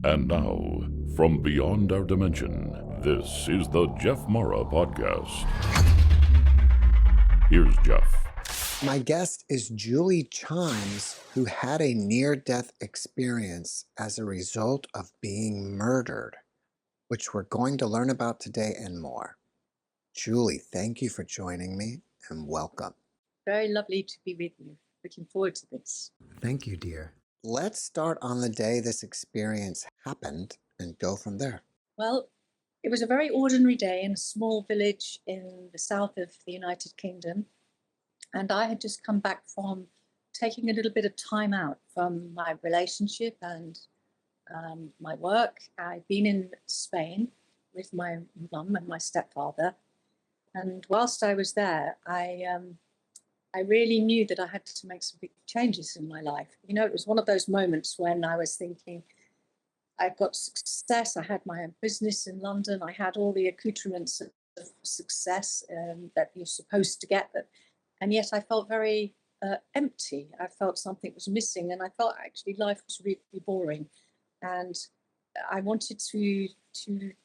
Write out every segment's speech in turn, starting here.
And now, from beyond our dimension, this is the JeffMara podcast. Here's Jeff. My guest is Julie Chimes, who had a near-death experience as a result of being murdered, which we're going to learn about today and more. Julie, thank you for joining me and welcome. Very lovely to be with you. Looking forward to this. Thank you, dear. Let's start on the day this experience happened and go from there. Well, it was a very ordinary day in a small village in the south of the United Kingdom. And I had just come back from taking a little bit of time out from my relationship and my work. I'd been in Spain with my mum and my stepfather. And whilst I was there, I really knew that I had to make some big changes in my life. You know, it was one of those moments when I was thinking, I've got success. I had my own business in London. I had all the accoutrements of success that you're supposed to get. And yet I felt very empty. I felt something was missing. And I felt actually life was really boring. And I wanted to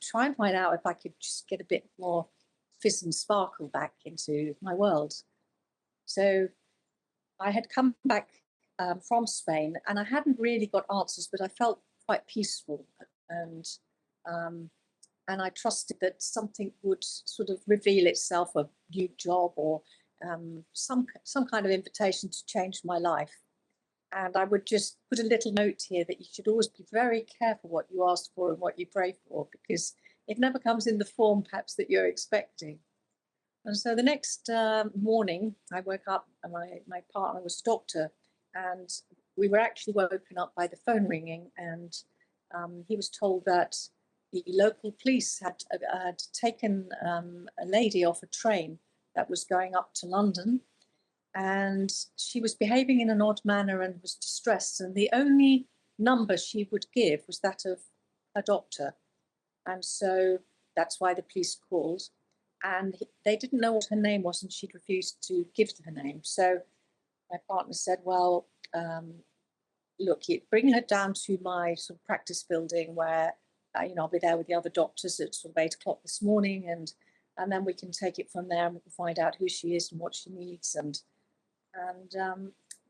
try and find out if I could just get a bit more fizz and sparkle back into my world. So I had come back from Spain and I hadn't really got answers, but I felt quite peaceful and I trusted that something would sort of reveal itself, a new job or some kind of invitation to change my life. And I would just put a little note here that you should always be very careful what you ask for and what you pray for, because it never comes in the form perhaps that you're expecting. And so the next morning, I woke up and my partner was a doctor, and we were actually woken up by the phone ringing, and he was told that the local police had taken a lady off a train that was going up to London, and she was behaving in an odd manner and was distressed, and the only number she would give was that of a doctor. And so that's why the police called. And they didn't know what her name was, and she'd refused to give her name. So my partner said, well, look, bring her down to my sort of practice building where, I'll be there with the other doctors at sort of 8 o'clock this morning. And then we can take it from there and we can find out who she is and what she needs. And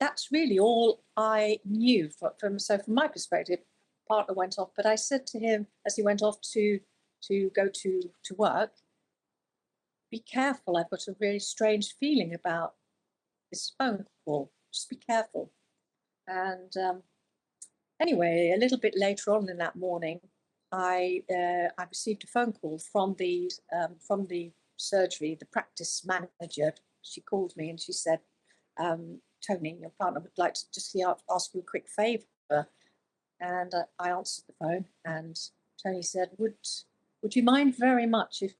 that's really all I knew. So from my perspective, partner went off. But I said to him as he went off to go to work, be careful. I've got a really strange feeling about this phone call. Just be careful. And anyway, a little bit later on in that morning, I received a phone call from the surgery, the practice manager. She called me and she said, Tony, your partner would like to just ask you a quick favour. And I answered the phone, and Tony said, would you mind very much if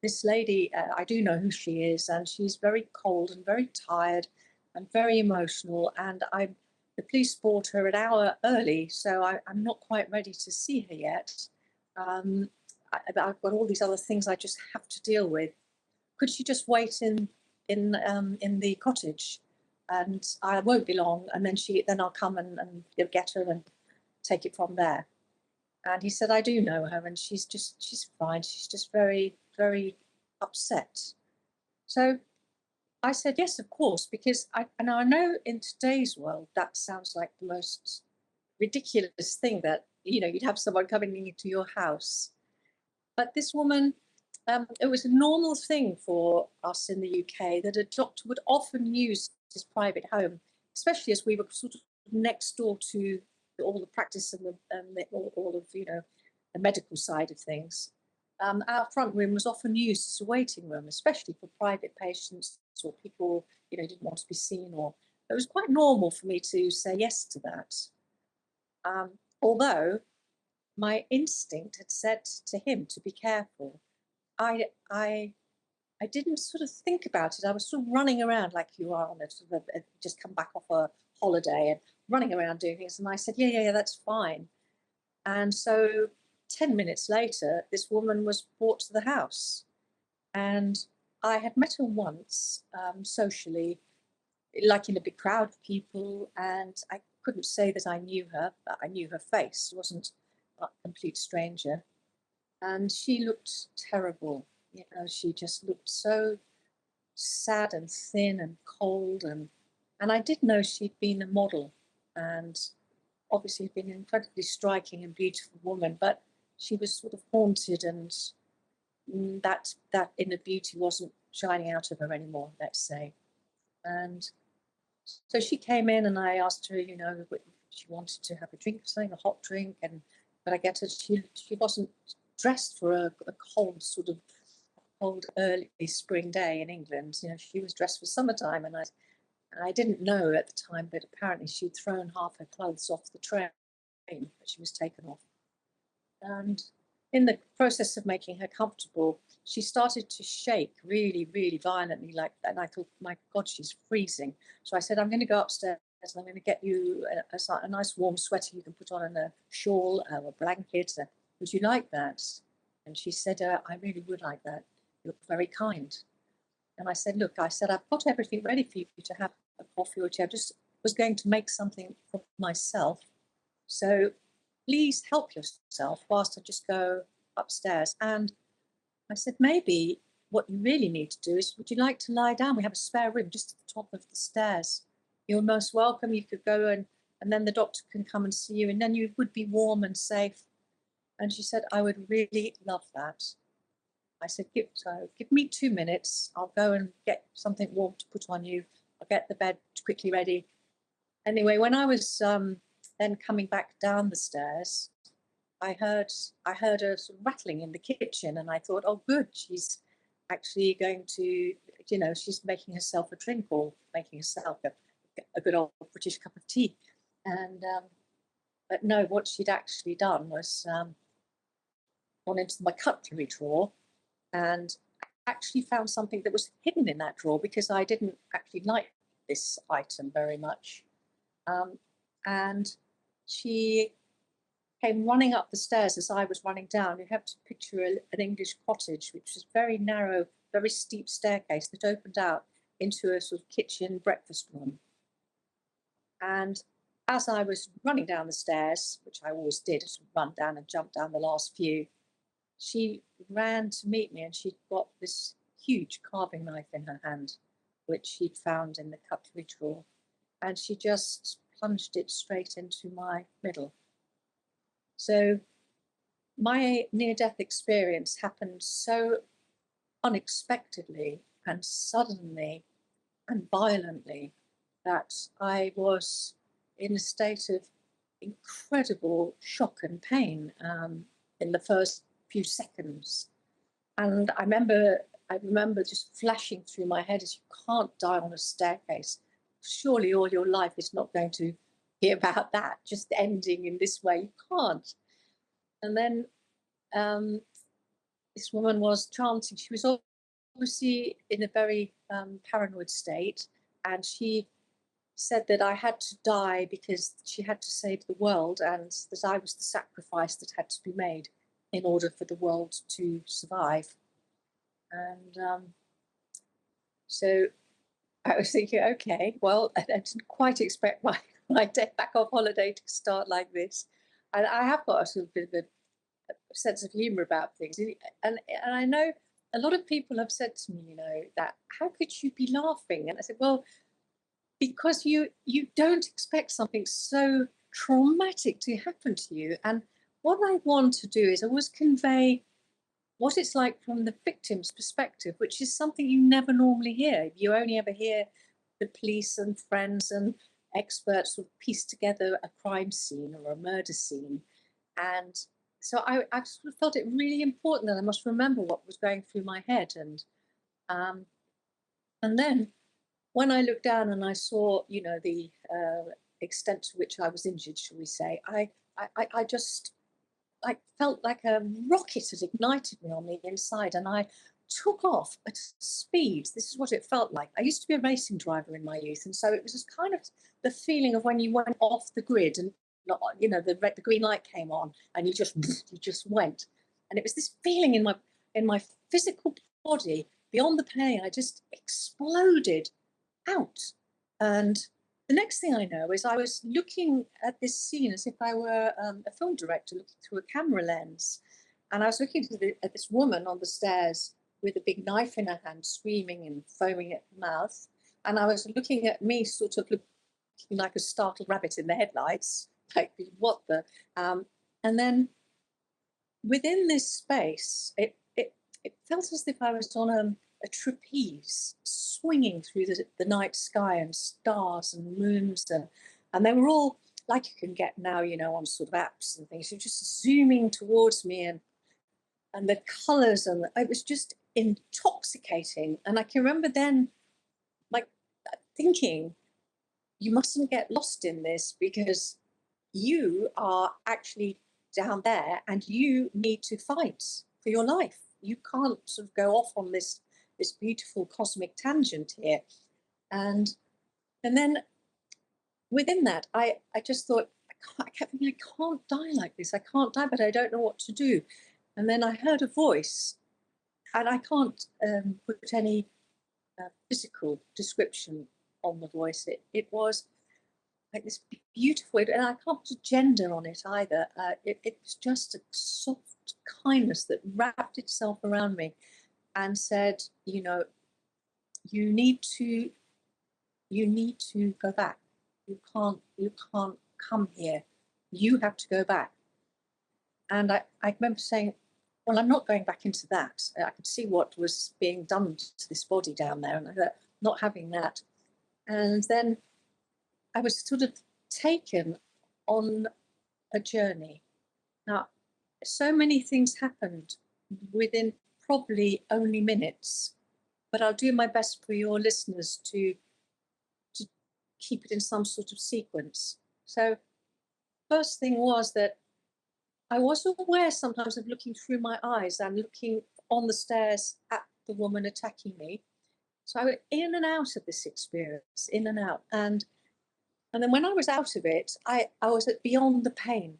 this lady, I do know who she is, and she's very cold and very tired and very emotional. And the police brought her an hour early, so I'm not quite ready to see her yet. I've got all these other things I just have to deal with. Could she just wait in the cottage, and I won't be long, and then I'll come and get her and take it from there. And he said, I do know her, and she's fine. She's just very, very upset. So I said, yes, of course, because I know in today's world that sounds like the most ridiculous thing that, you'd have someone coming into your house. But this woman, it was a normal thing for us in the UK that a doctor would often use his private home, especially as we were sort of next door to all the practice and all of the medical side of things. Our front room was often used as a waiting room, especially for private patients or people didn't want to be seen. Or it was quite normal for me to say yes to that. Although my instinct had said to him to be careful, I didn't sort of think about it. I was sort of running around like you are on just come back off a holiday and running around doing things. And I said, yeah, that's fine. And so 10 minutes later, this woman was brought to the house. And I had met her once socially, like in a big crowd of people. And I couldn't say that I knew her, but I knew her face. It wasn't a complete stranger. And she looked terrible. You know, she just looked so sad and thin and cold. And I did know she'd been a model and obviously been an incredibly striking and beautiful woman, but she was sort of haunted, and that inner beauty wasn't shining out of her anymore, let's say. And so she came in and I asked her, you know, if she wanted to have a drink or something, a hot drink, but I get her, she wasn't dressed for a cold sort of cold early spring day in England. You know, she was dressed for summertime, and I didn't know at the time, but apparently she'd thrown half her clothes off the train that she was taken off. And in the process of making her comfortable, she started to shake really, really violently like that. And I thought, my God, she's freezing. So I said, I'm going to go upstairs and I'm going to get you a nice warm sweater you can put on, and a shawl or a blanket. Would you like that? And she said, I really would like that. You look very kind. And I said, look, I've got everything ready for you to have a coffee or tea. I just was going to make something for myself. So please help yourself whilst I just go upstairs. And I said, maybe what you really need to do is, would you like to lie down? We have a spare room just at the top of the stairs. You're most welcome. You could go and then the doctor can come and see you, and then you would be warm and safe. And she said, I would really love that. I said, give me 2 minutes. I'll go and get something warm to put on you. I'll get the bed quickly ready. Anyway, when I was then coming back down the stairs, I heard a sort of rattling in the kitchen, and I thought, oh, good, she's actually going to, you know, she's making herself a drink or making herself a good old British cup of tea. And but no, what she'd actually done was gone into my cutlery drawer and actually found something that was hidden in that drawer, because I didn't actually like this item very much. And she came running up the stairs as I was running down. You have to picture an English cottage, which was very narrow, very steep staircase that opened out into a sort of kitchen breakfast room. And as I was running down the stairs, which I always did, just run down and jump down the last few, she ran to meet me, and she'd got this huge carving knife in her hand, which she'd found in the cutlery drawer. And she just plunged it straight into my middle. So my near-death experience happened so unexpectedly and suddenly and violently that I was in a state of incredible shock and pain in the first few seconds. And I remember just flashing through my head, as you can't die on a staircase. Surely all your life is not going to be about that, just ending in this way. You can't. And then this woman was chanting. She was obviously in a very paranoid state, and she said that I had to die because she had to save the world, and that I was the sacrifice that had to be made in order for the world to survive. And so I was thinking, okay, well, I didn't quite expect my day back off holiday to start like this. And I have got a sort of bit of a sense of humour about things. And I know a lot of people have said to me, you know, that how could you be laughing? And I said, well, because you don't expect something so traumatic to happen to you. And what I want to do is always convey what it's like from the victim's perspective, which is something you never normally hear. You only ever hear the police and friends and experts sort of piece together a crime scene or a murder scene. And so I sort of felt it really important that I must remember what was going through my head. And then when I looked down and I saw, you know, the extent to which I was injured, shall we say, I just felt like a rocket had ignited me on the inside, and I took off at speed. This is what it felt like. I used to be a racing driver in my youth, and so it was just kind of the feeling of when you went off the grid and, you know, the green light came on and you just went. And it was this feeling in my physical body, beyond the pain, I just exploded out. And the next thing I know is I was looking at this scene as if I were a film director looking through a camera lens. And I was looking at this woman on the stairs with a big knife in her hand, screaming and foaming at the mouth. And I was looking at me, sort of looking like a startled rabbit in the headlights, like, what the? And then within this space, it felt as if I was on a trapeze swinging through the night sky, and stars and moons, and they were all like you can get now, on sort of apps and things. You're just zooming towards me, and the colors, and it was just intoxicating. And I can remember then, like, thinking, you mustn't get lost in this, because you are actually down there and you need to fight for your life. You can't sort of go off on this beautiful cosmic tangent here. And then within that, I just thought, I kept thinking, I can't die like this. I can't die, but I don't know what to do. And then I heard a voice, and I can't put any physical description on the voice. It was like this beautiful, and I can't put a gender on it either. It was just a soft kindness that wrapped itself around me and said, you need to go back. You can't come here. You have to go back. And I remember saying, well, I'm not going back into that. I could see what was being done to this body down there, and I thought, not having that. And then I was sort of taken on a journey. Now, so many things happened within probably only minutes, but I'll do my best for your listeners to keep it in some sort of sequence. So, first thing was that I was aware sometimes of looking through my eyes and looking on the stairs at the woman attacking me. So I went in and out of this experience, in and out. And then when I was out of it, I was at beyond the pain.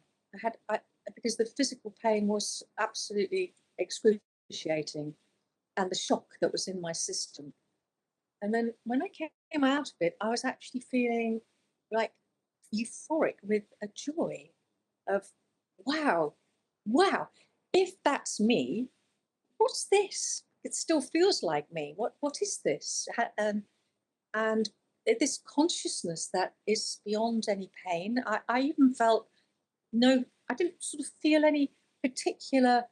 Because the physical pain was absolutely excruciating, and the shock that was in my system. And then when I came out of it, I was actually feeling like euphoric with a joy of, wow, if that's me, what's this? It still feels like me. What is this? And this consciousness that is beyond any pain. I even felt I didn't sort of feel any particular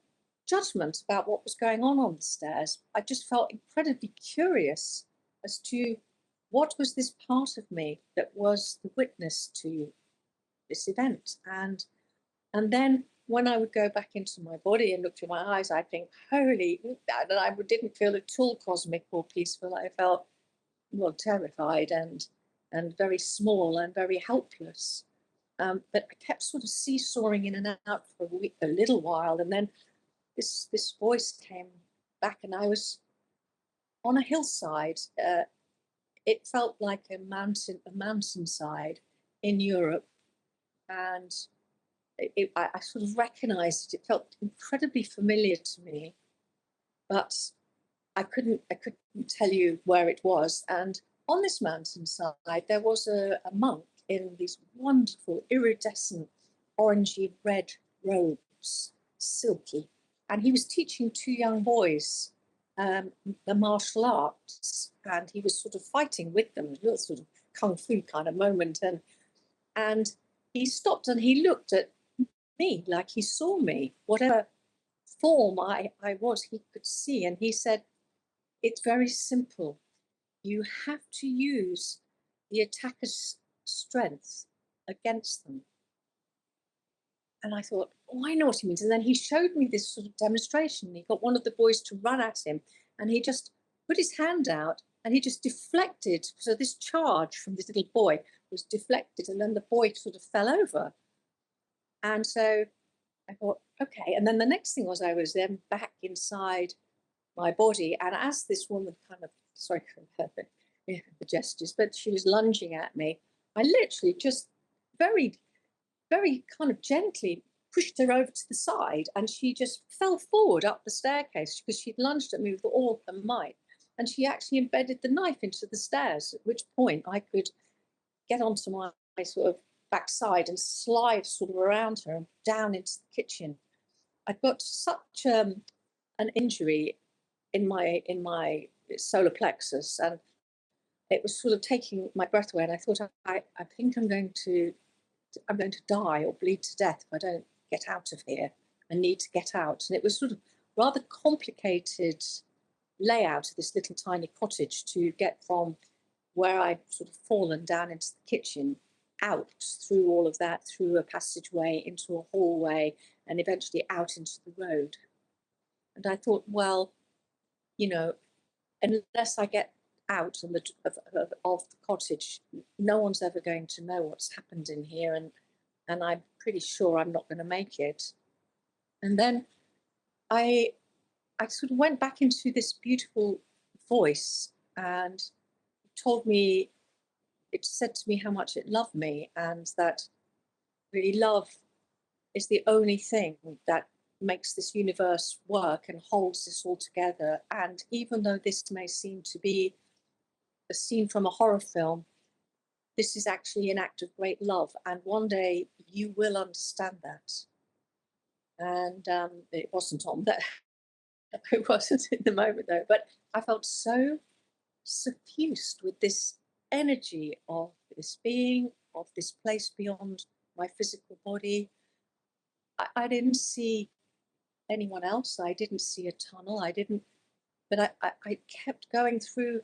judgment about what was going on the stairs. I just felt incredibly curious as to what was this part of me that was the witness to this event. And then when I would go back into my body and look through my eyes, I'd think, holy, and I didn't feel at all cosmic or peaceful. I felt, well, terrified and very small and very helpless. But I kept sort of seesawing in and out for a little while, and then this voice came back, and I was on a hillside. It felt like a mountainside in Europe, and I sort of recognised it. It felt incredibly familiar to me, but I couldn't tell you where it was. And on this mountainside, there was a monk in these wonderful iridescent orangey red robes, silky, and he was teaching two young boys the martial arts, and he was sort of fighting with them, a little sort of kung fu kind of moment. And he stopped and he looked at me like he saw me, whatever form I was, he could see. And he said, it's very simple. You have to use the attacker's strength against them. And I thought, oh, I know what he means. And then he showed me this sort of demonstration. He got one of the boys to run at him, and he just put his hand out and he just deflected. So this charge from this little boy was deflected, and then the boy sort of fell over. And so I thought, okay. And then the next thing was I was then back inside my body. And as this woman kind of, sorry for the gestures, but she was lunging at me, I literally just very, very kind of gently pushed her over to the side, and she just fell forward up the staircase because she'd lunged at me with all her might. And she actually embedded the knife into the stairs, at which point I could get onto my sort of backside and slide sort of around her and down into the kitchen. I'd got such an injury in my solar plexus, and it was sort of taking my breath away. And I thought, I think I'm going to die or bleed to death if I don't get out of here. I need to get out. And it was sort of rather complicated layout of this little tiny cottage to get from where I'd sort of fallen down into the kitchen, out through all of that, through a passageway, into a hallway, and eventually out into the road. And I thought, well, you know, unless I get out of the cottage, no one's ever going to know what's happened in here, and I'm pretty sure I'm not going to make it. And then I sort of went back into this beautiful voice, and it said to me how much it loved me, and that really love is the only thing that makes this universe work and holds this all together. And even though this may seem to be a scene from a horror film, this is actually an act of great love. And one day you will understand that. And it wasn't on that. It wasn't in the moment though, but I felt so suffused with this energy of this being, of this place beyond my physical body. I didn't see anyone else. I didn't see a tunnel. But I kept going through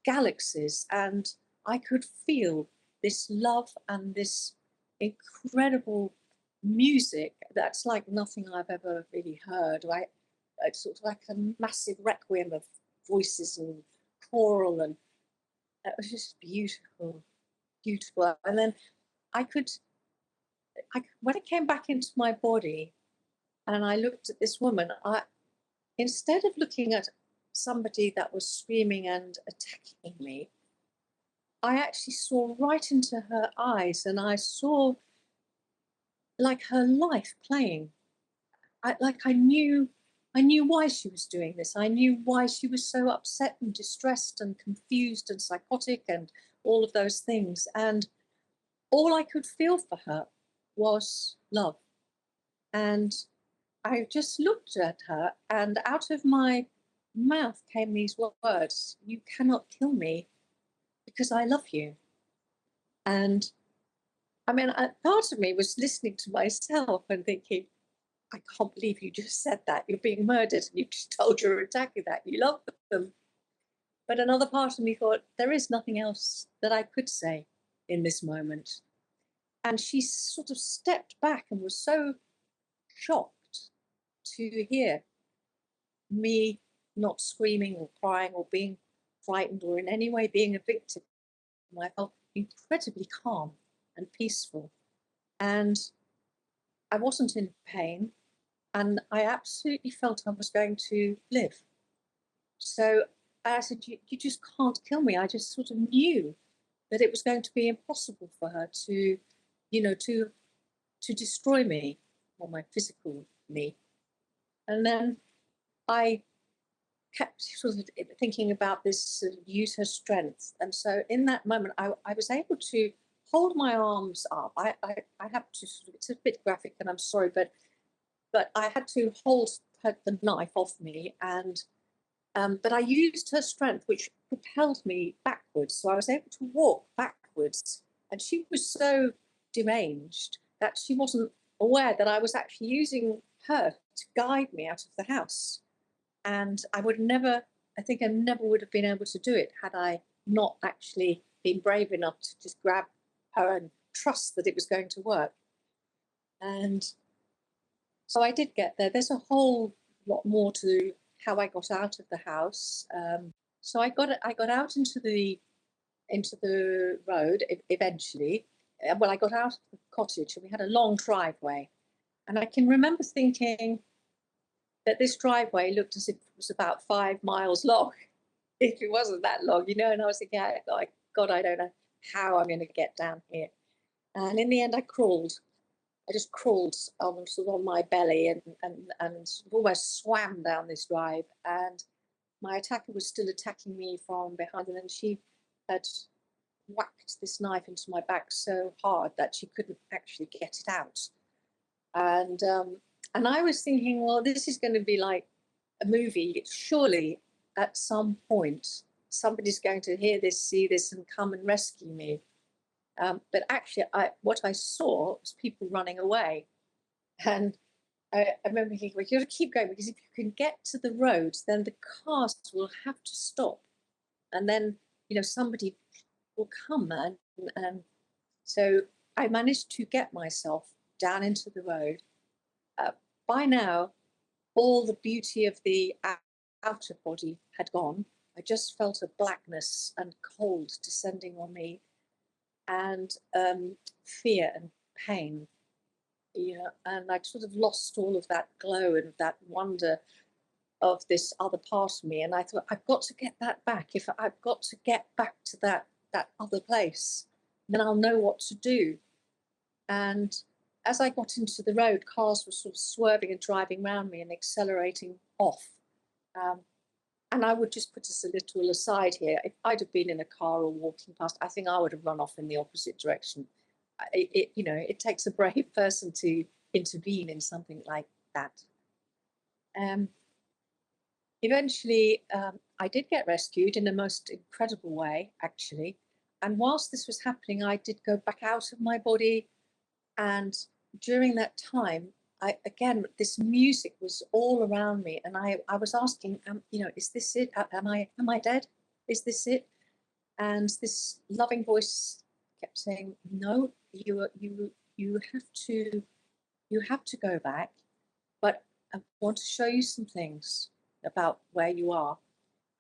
galaxies, and I could feel this love and this incredible music that's like nothing I've ever really heard. It's sort of like a massive requiem of voices and choral, and it was just beautiful, beautiful. And then when it came back into my body and I looked at this woman, instead of looking at somebody that was screaming and attacking me, I actually saw right into her eyes, and I saw like her life playing. I knew why she was doing this. I knew why she was so upset and distressed and confused and psychotic and all of those things. And all I could feel for her was love. And I just looked at her, and out of my mouth came these words: "You cannot kill me because I love you." And I mean, part of me was listening to myself and thinking, I can't believe you just said that. You're being murdered and you've just told your attacker that you love them. But another part of me thought, there is nothing else that I could say in this moment. And she sort of stepped back and was so shocked to hear me not screaming or crying or being frightened or in any way being a victim. I felt incredibly calm and peaceful. And I wasn't in pain. And I absolutely felt I was going to live. So I said, you just can't kill me. I just sort of knew that it was going to be impossible for her to, to destroy me, or my physical me. And then I kept sort of thinking about this, use her strength. And so in that moment, I was able to hold my arms up. I have to, it's a bit graphic and I'm sorry, but I had to hold the knife off me, and but I used her strength, which propelled me backwards. So I was able to walk backwards, and she was so deranged that she wasn't aware that I was actually using her to guide me out of the house. And I think I never would have been able to do it had I not actually been brave enough to just grab her and trust that it was going to work. And so I did get there. There's a whole lot more to how I got out of the house. So I got out into the road eventually. Well, I got out of the cottage and we had a long driveway. And I can remember thinking that this driveway looked as if it was about 5 miles long, if it wasn't that long, and I was thinking, like, God, I don't know how I'm going to get down here. And in the end, I just crawled on my belly and almost swam down this drive. And my attacker was still attacking me from behind, and then she had whacked this knife into my back so hard that she couldn't actually get it out. And I was thinking, well, this is going to be like a movie. Surely at some point somebody's going to hear this, see this, and come and rescue me. But actually, what I saw was people running away. And I remember thinking, well, you got to keep going, because if you can get to the road, then the cars will have to stop. And then, somebody will come. And so I managed to get myself down into the road. By now, all the beauty of the outer body had gone. I just felt a blackness and cold descending on me, and fear and pain. And I'd sort of lost all of that glow and that wonder of this other part of me. And I thought, I've got to get that back. If I've got to get back to that other place, then I'll know what to do. And as I got into the road, cars were sort of swerving and driving around me and accelerating off. And I would just put us a little aside here. If I'd have been in a car or walking past, I think I would have run off in the opposite direction. It takes a brave person to intervene in something like that. Eventually, I did get rescued in a most incredible way, actually. And whilst this was happening, I did go back out of my body. And during that time, this music was all around me. And I was asking, is this it? Am I dead? Is this it? And this loving voice kept saying, no, you have to go back, but I want to show you some things about where you are.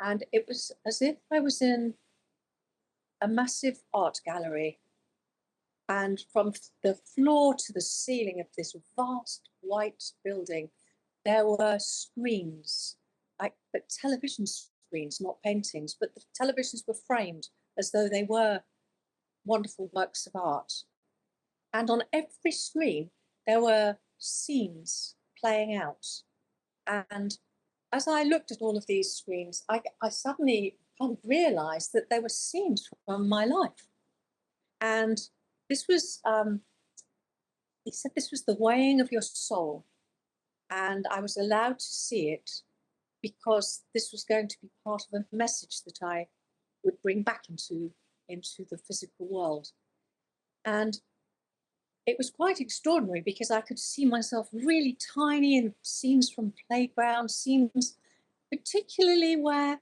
And it was as if I was in a massive art gallery, and from the floor to the ceiling of this vast white building, there were screens, but television screens, not paintings, but the televisions were framed as though they were wonderful works of art. And on every screen, there were scenes playing out. And as I looked at all of these screens, I suddenly kind of realized that they were scenes from my life. And this was, he said, this was the weighing of your soul. And I was allowed to see it because this was going to be part of a message that I would bring back into the physical world. And it was quite extraordinary because I could see myself really tiny in scenes from playground, scenes particularly where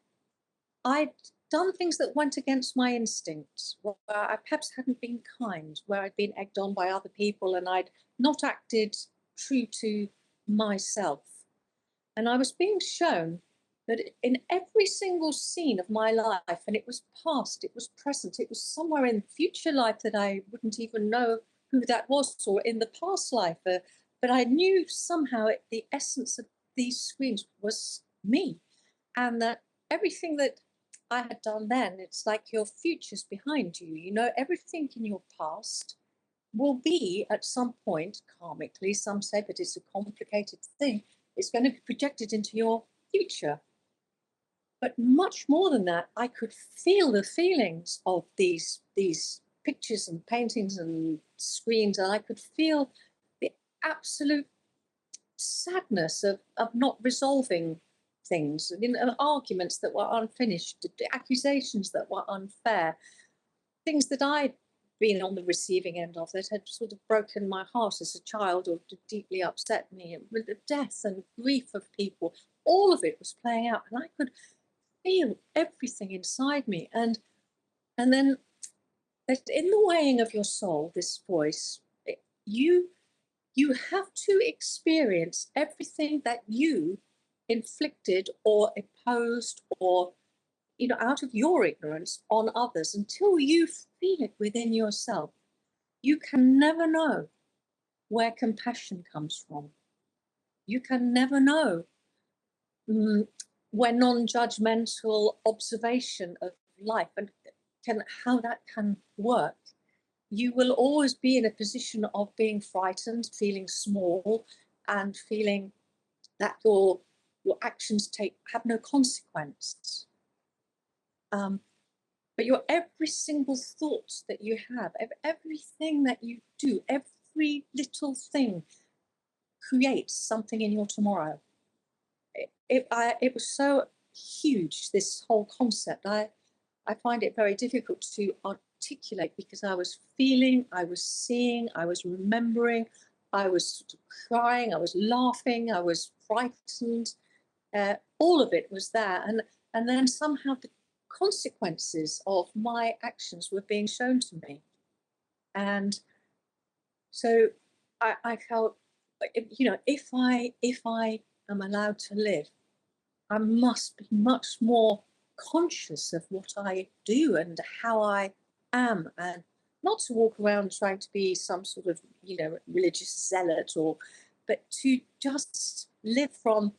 I'd done things that went against my instincts, where I perhaps hadn't been kind, where I'd been egged on by other people and I'd not acted true to myself. And I was being shown that in every single scene of my life, and it was past, it was present, it was somewhere in future life that I wouldn't even know who that was, or in the past life, but I knew somehow the essence of these screens was me, and that everything that I had done then, it's like your future's behind you. Everything in your past will be at some point karmically, some say, but it's a complicated thing, it's going to be projected into your future. But much more than that, I could feel the feelings of these pictures and paintings and screens, and I could feel the absolute sadness of not resolving things, arguments that were unfinished, accusations that were unfair, things that I'd been on the receiving end of that had sort of broken my heart as a child or deeply upset me, with the death and grief of people. All of it was playing out, and I could feel everything inside me. And then in the weighing of your soul, this voice, you have to experience everything that you inflicted or imposed or out of your ignorance on others until you feel it within yourself. You can never know where compassion comes from. You can never know where non-judgmental observation of life and how that can work. You will always be in a position of being frightened, feeling small, and feeling that your actions have no consequence. but your every single thought that you have, everything that you do, every little thing creates something in your tomorrow. It was so huge, this whole concept. I find it very difficult to articulate because I was feeling, I was seeing, I was remembering, I was sort of crying, I was laughing, I was frightened. All of it was there. And then somehow the consequences of my actions were being shown to me. And so I felt, if I am allowed to live, I must be much more conscious of what I do and how I am, and not to walk around trying to be some sort of, religious zealot, but to just live from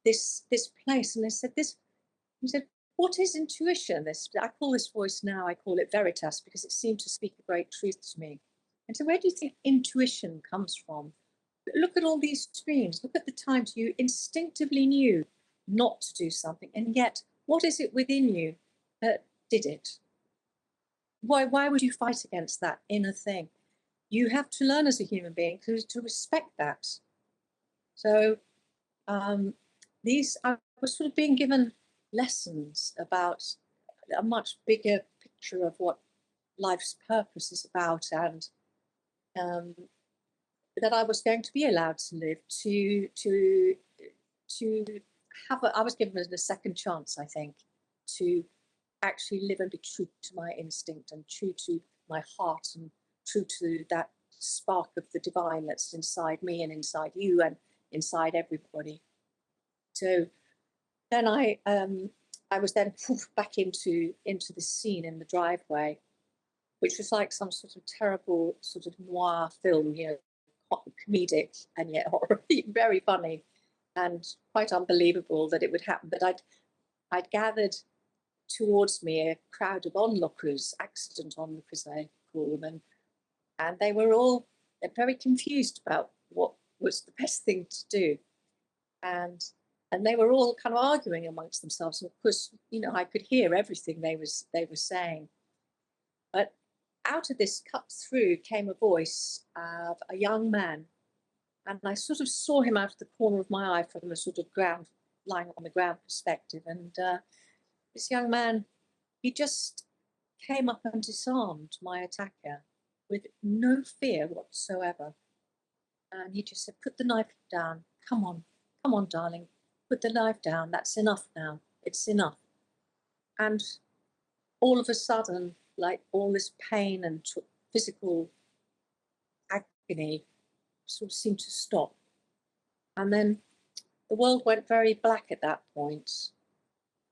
this place. And he said, what is intuition? I call this voice now, I call it Veritas, because it seemed to speak a great truth to me. And so where do you think intuition comes from? Look at all these streams. Look at the times you instinctively knew not to do something, and yet what is it within you that did it? Why would you fight against that inner thing? You have to learn as a human being to respect that. So I was sort of being given lessons about a much bigger picture of what life's purpose is about, and that I was going to be allowed to live, to have I was given a second chance, I think, to actually live and be true to my instinct and true to my heart and true to that spark of the divine that's inside me and inside you and inside everybody. So then I was then back into this scene in the driveway, which was like some sort of terrible sort of noir film, comedic and yet very funny, and quite unbelievable that it would happen. But I'd gathered towards me a crowd of onlookers, accident onlookers I call them, and they were all very confused about what was the best thing to do, and they were all kind of arguing amongst themselves. And of course, I could hear everything they were saying. But out of this cut through came a voice of a young man, and I sort of saw him out of the corner of my eye from a sort of lying on the ground perspective. And this young man, he just came up and disarmed my attacker with no fear whatsoever. And he just said, put the knife down. Come on, darling. Put the knife down. That's enough now. It's enough. And all of a sudden, like all this pain and physical agony sort of seemed to stop. And then the world went very black at that point.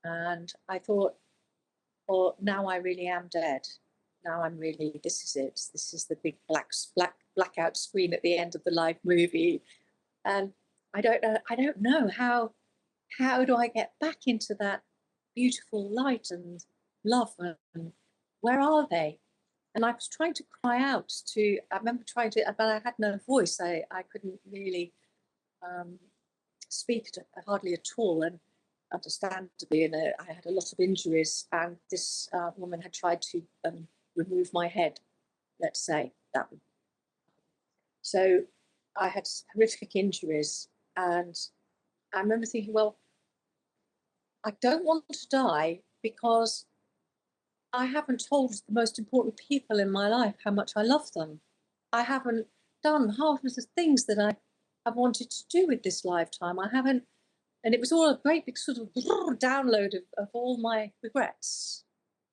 And I thought, well, now I really am dead. Now this is it. This is the big blackout screen at the end of the live movie. And I don't know how do I get back into that beautiful light and love, and where are they? And I was trying to cry out I remember trying to, but I had no voice. I couldn't really speak hardly at all. And understandably, I had a lot of injuries, and this woman had tried to remove my head, let's say that. So I had horrific injuries, and I remember thinking, well, I don't want to die because I haven't told the most important people in my life how much I love them. I haven't done half of the things that I have wanted to do with this lifetime. I haven't, and it was all a great big sort of download of all my regrets.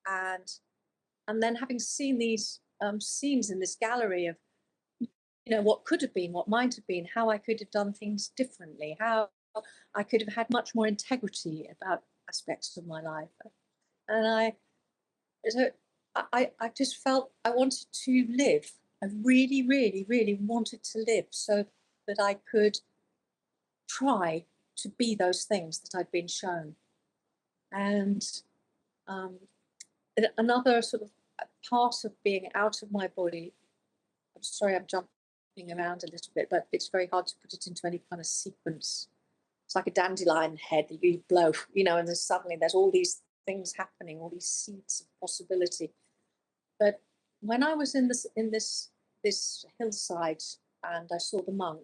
And then having seen these scenes in this gallery of, what could have been, what might have been, how I could have done things differently, how I could have had much more integrity about aspects of my life. And I just felt I wanted to live. I really, really, really wanted to live so that I could try to be those things that I'd been shown. And another sort of part of being out of my body, I'm sorry I'm jumping around a little bit, but it's very hard to put it into any kind of sequence. It's like a dandelion head that you blow, and then suddenly there's all these things happening, all these seeds of possibility. But when I was in this hillside and I saw the monk,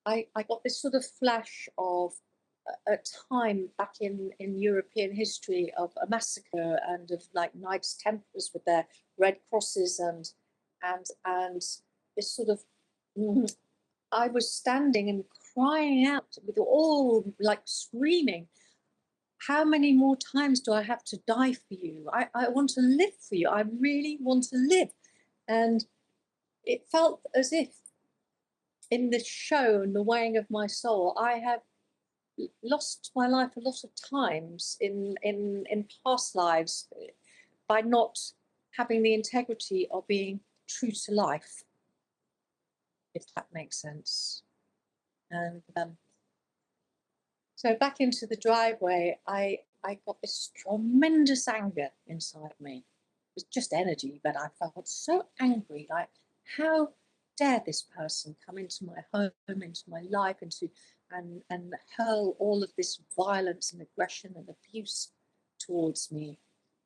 I got this sort of flash of a time back in European history of a massacre and of like Knights Templars with their red crosses and this sort of I was standing and crying out with all like screaming, how many more times do I have to die for you? I want to live for you. I really want to live. And it felt as if in this show and the weighing of my soul, I have lost my life a lot of times in past lives by not having the integrity of being true to life, if that makes sense. And so back into the driveway, I got this tremendous anger inside me. It was just energy, but I felt so angry. Like, how dare this person come into my home, into my life, and hurl all of this violence and aggression and abuse towards me.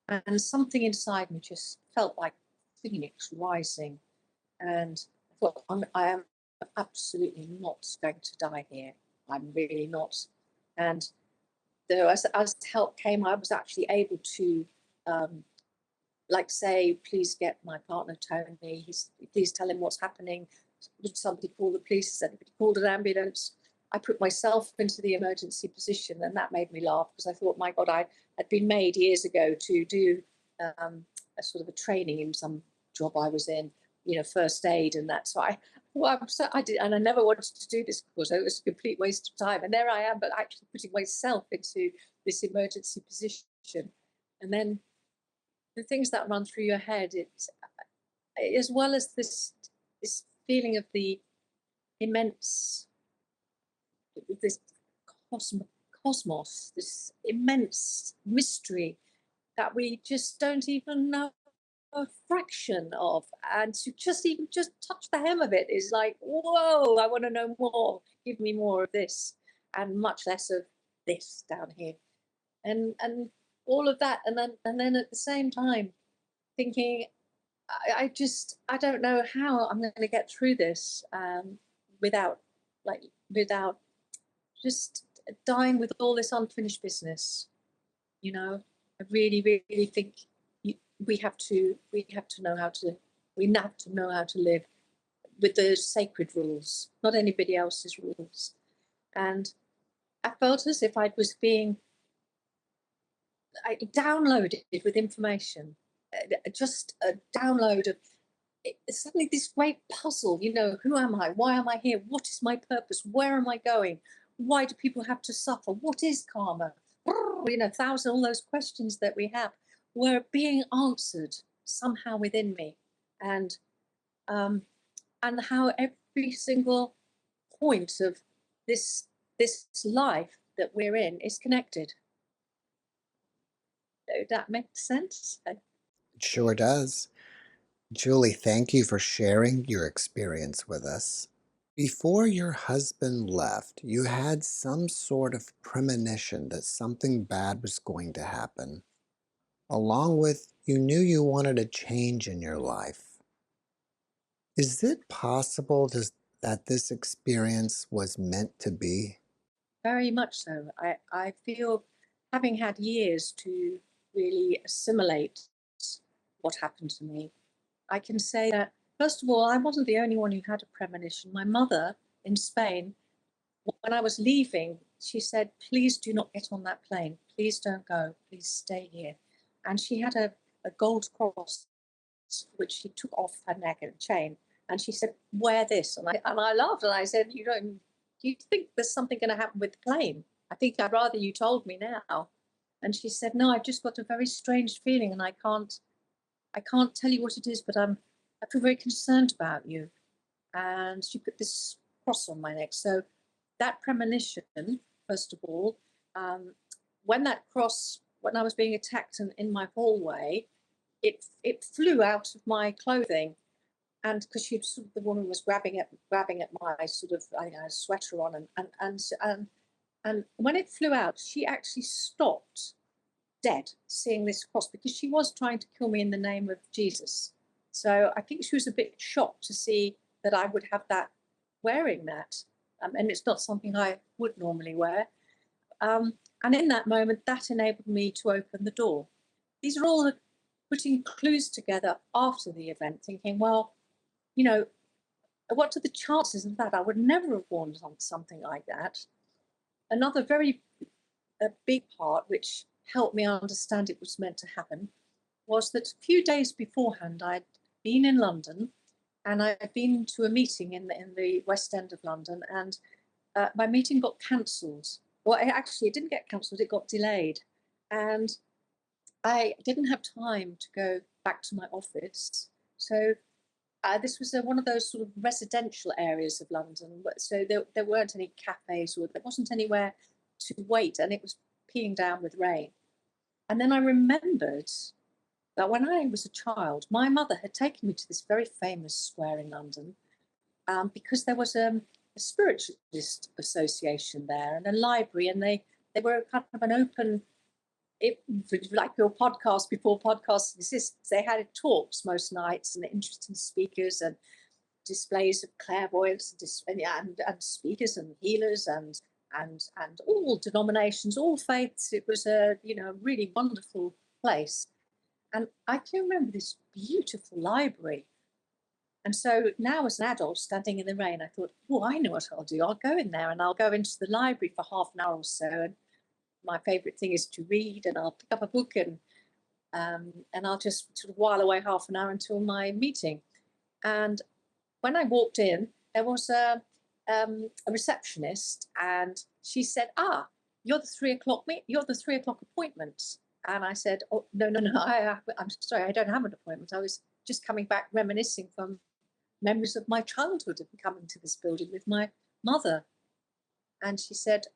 And something inside me just felt like phoenix rising. And I thought, I am absolutely not going to die here. I'm really not. And though as help came, I was actually able to like say, please get my partner Tony, please tell him what's happening. Did somebody call the police? Has anybody called an ambulance? I put myself into the emergency position, and that made me laugh because I thought, my God, I had been made years ago to do a sort of a training in some job I was in, first aid and that. So I did, and I never wanted to do this course. It was a complete waste of time. And there I am, but actually putting myself into this emergency position. And then the things that run through your head, as well as this feeling of the immense, this cosmos, this immense mystery that we just don't even know a fraction of, and to just touch the hem of it is like, whoa, I want to know more, give me more of this and much less of this down here, and all of that, and then at the same time thinking, I don't know how I'm going to get through this without just dying with all this unfinished business. I really, really think we have to know how to live with those sacred rules, not anybody else's rules. And I felt as if I was being downloaded with information, just a download of suddenly this great puzzle. Who am I? Why am I here? What is my purpose? Where am I going? Why do people have to suffer? What is karma? Thousand all those questions that we have were being answered somehow within me, and how every single point of this life that we're in is connected. Does that make sense? It sure does. Julie, thank you for sharing your experience with us. Before your husband left, you had some sort of premonition that something bad was going to happen, along with you knew you wanted a change in your life. Is it possible that this experience was meant to be? Very much so. I feel, having had years to really assimilate what happened to me, I can say that, first of all, I wasn't the only one who had a premonition. My mother in Spain, when I was leaving, she said, please do not get on that plane. Please don't go. Please stay here. And she had a gold cross, which she took off her neck and chain. And she said, wear this. And I laughed and I said, do you think there's something going to happen with the plane? I think I'd rather you told me now. And she said, no, I've just got a very strange feeling and I can't tell you what it is, but I feel very concerned about you. And she put this cross on my neck. So that premonition, first of all, when I was being attacked in my hallway, it flew out of my clothing. And because the woman was grabbing at my sort of sweater on, and when it flew out, she actually stopped dead seeing this cross, because she was trying to kill me in the name of Jesus. So I think she was a bit shocked to see that I would have that, wearing that. And it's not something I would normally wear. And in that moment, that enabled me to open the door. These are all putting clues together after the event, thinking, well, you know, what are the chances of that? I would never have worn something like that. Another very big part, which helped me understand it was meant to happen, was that a few days beforehand, I'd been in London, and I'd been to a meeting in the West End of London, and my meeting got cancelled. Well, it didn't get cancelled, it got delayed. And I didn't have time to go back to my office. So this was one of those sort of residential areas of London. So there weren't any cafes, or there wasn't anywhere to wait, and it was peeing down with rain. And then I remembered that when I was a child, my mother had taken me to this very famous square in London, because there was a spiritualist association there and a library, and they were kind of an open, like your podcast before podcasts exists. They had talks most nights and interesting speakers and displays of clairvoyance and speakers and healers and all denominations, all faiths. It was a really wonderful place. And I can remember this beautiful library. And so now, as an adult standing in the rain, I thought, oh, I know what I'll do. I'll go in there and I'll go into the library for half an hour or so. And my favourite thing is to read, and I'll pick up a book and I'll just sort of while away half an hour until my meeting. And when I walked in, there was a receptionist, and she said, you're the 3 o'clock you're the 3 o'clock appointment. And I said, oh, no, I'm sorry, I don't have an appointment. I was just coming back reminiscing from memories of my childhood and coming to this building with my mother. And she said,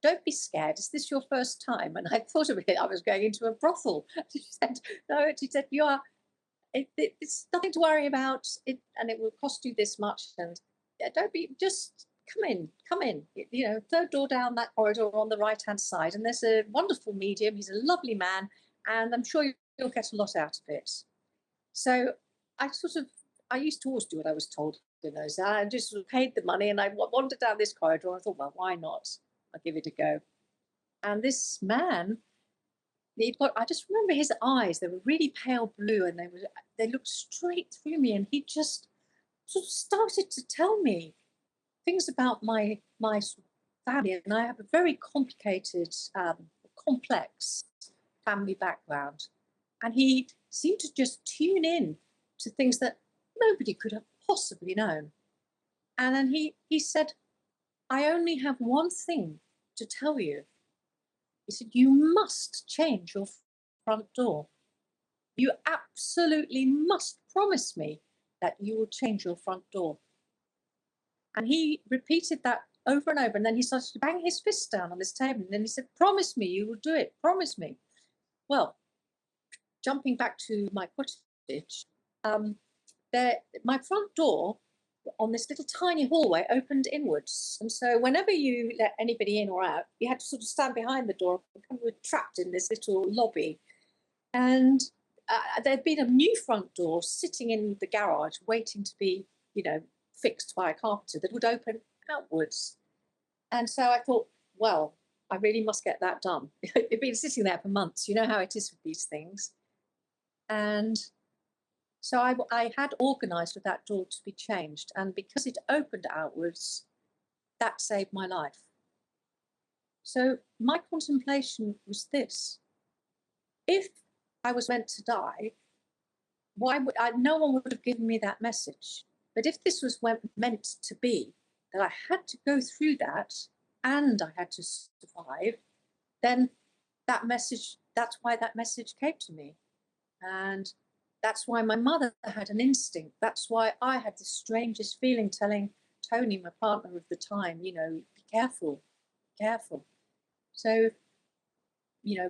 don't be scared. Is this your first time? And I thought of it. I was going into a brothel. She said, no. She said, it's nothing to worry about. And it will cost you this much. And don't be, just come in. Third door down that corridor on the right-hand side. And there's a wonderful medium. He's a lovely man. And I'm sure you'll get a lot out of it. So I used to always do what I was told. So I just sort of paid the money, and I wandered down this corridor. And I thought, well, why not? I'll give it a go. And this man, I just remember his eyes. They were really pale blue, and they looked straight through me. And he just sort of started to tell me things about my family. And I have a very complicated, complex family background. And he seemed to just tune in to things that nobody could have possibly known. And then he said, I only have one thing to tell you. He said, you must change your front door. You absolutely must promise me that you will change your front door. And he repeated that over and over. And then he started to bang his fist down on this table. And then he said, promise me you will do it. Promise me. Well, jumping back to my cottage, my front door on this little tiny hallway opened inwards. And so whenever you let anybody in or out, you had to sort of stand behind the door and kind of trapped in this little lobby. And there'd been a new front door sitting in the garage waiting to be, fixed by a carpenter that would open outwards. And so I thought, well, I really must get that done. It'd been sitting there for months. You know how it is with these things. And so I had organised for that door to be changed. And because it opened outwards, that saved my life. So my contemplation was this. If I was meant to die, no one would have given me that message. But if this was meant to be, that I had to go through that and I had to survive, then that's why that message came to me. And that's why my mother had an instinct. That's why I had the strangest feeling telling Tony, my partner of the time, be careful, be careful. So,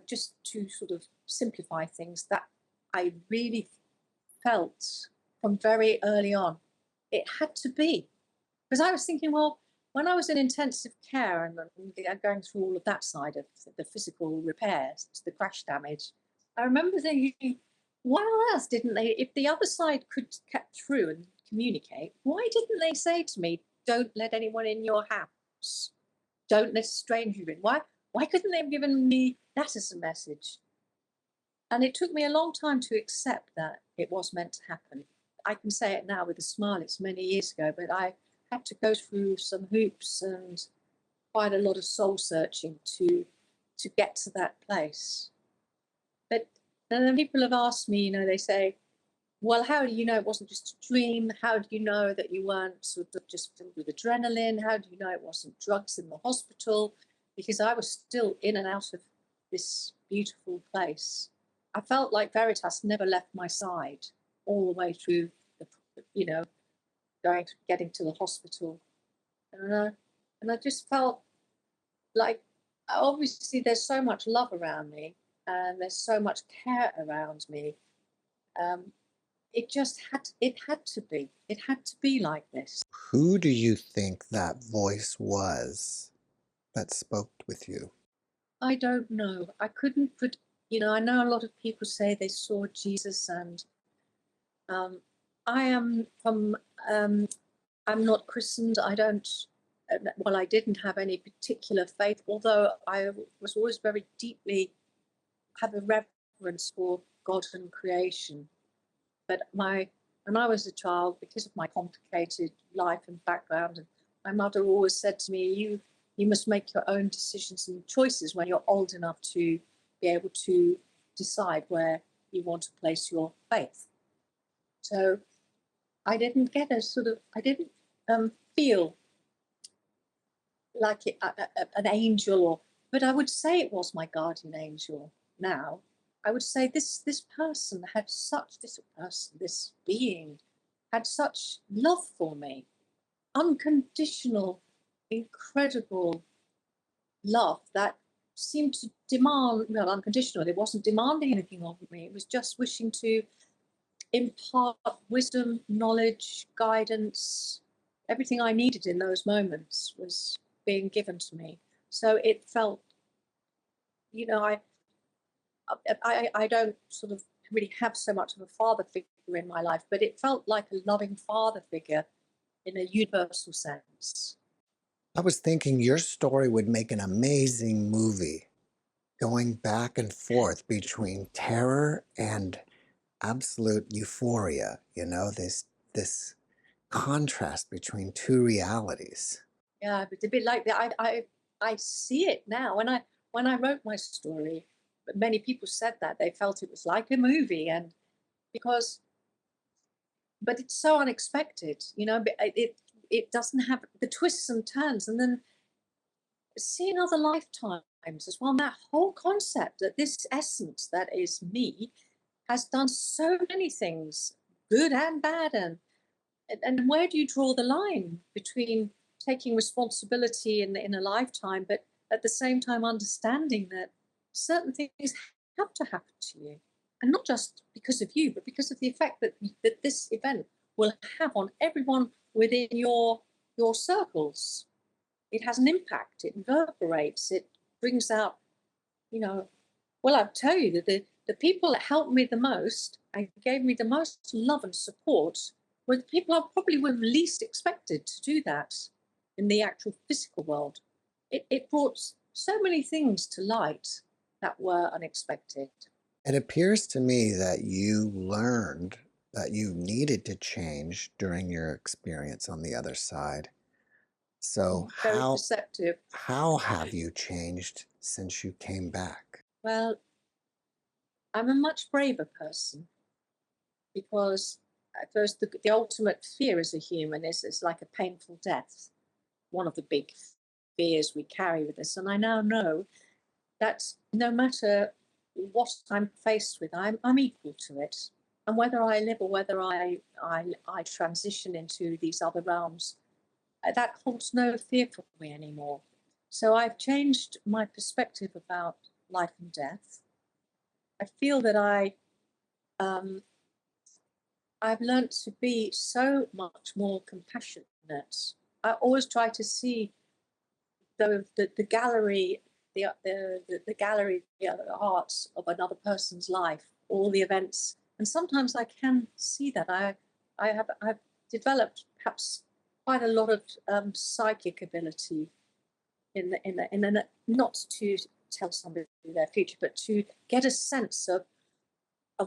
just to sort of simplify things, that I really felt from very early on, it had to be. Because I was thinking, well, when I was in intensive care and going through all of that side of the physical repairs, the crash damage, I remember thinking, why on earth didn't they, if the other side could get through and communicate, why didn't they say to me, don't let anyone in your house? Don't let a stranger in. Why couldn't they have given me that as a message? And it took me a long time to accept that it was meant to happen. I can say it now with a smile, it's many years ago, but I had to go through some hoops and quite a lot of soul searching to get to that place. But then people have asked me, they say, well, how do you know it wasn't just a dream? How do you know that you weren't sort of just filled with adrenaline? How do you know it wasn't drugs in the hospital? Because I was still in and out of this beautiful place. I felt like Veritas never left my side all the way through getting to the hospital. And I just felt like, obviously there's so much love around me and there's so much care around me. It had to be like this. Who do you think that voice was that spoke with you? I don't know. I couldn't put, I know a lot of people say they saw Jesus, and I am from, I'm not christened. I don't, I didn't have any particular faith, although I was always very deeply, have a reverence for God and creation. But when I was a child, because of my complicated life and background, and my mother always said to me, you must make your own decisions and choices when you're old enough to be able to decide where you want to place your faith. So I didn't get I didn't feel like an angel, but I would say it was my guardian angel now. I would say this person, this being had such love for me, unconditional, incredible love that seemed to demand, unconditional. It wasn't demanding anything of me. It was just wishing to impart wisdom, knowledge, guidance. Everything I needed in those moments was being given to me. So it felt, I don't sort of really have so much of a father figure in my life, but it felt like a loving father figure in a universal sense. I was thinking your story would make an amazing movie, going back and forth between terror and absolute euphoria, this contrast between two realities. Yeah, but a bit like that. I see it now. When I wrote my story, many people said that they felt it was like a movie, and but it's so unexpected, it doesn't have the twists and turns, and then seeing other lifetimes as well. And that whole concept that this essence that is me has done so many things, good and bad, and where do you draw the line between taking responsibility in a lifetime, but at the same time understanding that certain things have to happen to you, and not just because of you, but because of the effect that this event will have on everyone within your circles. It has an impact. It reverberates. It brings out, well, I'll tell you that the people that helped me the most and gave me the most love and support were the people I probably would have least expected to do that in the actual physical world. It brought so many things to light that were unexpected. It appears to me that you learned that you needed to change during your experience on the other side. So Very perceptive. how have you changed since you came back? Well, I'm a much braver person, because at first the ultimate fear as a human is like a painful death, one of the big fears we carry with us. And I now know that no matter what I'm faced with, I'm equal to it. And whether I live or whether I transition into these other realms, that holds no fear for me anymore. So I've changed my perspective about life and death. I feel that I've learned to be so much more compassionate. I always try to see the gallery, the gallery, the arts of another person's life, all the events, and sometimes I can see that. I've developed perhaps quite a lot of psychic ability not to tell somebody their future, but to get a sense of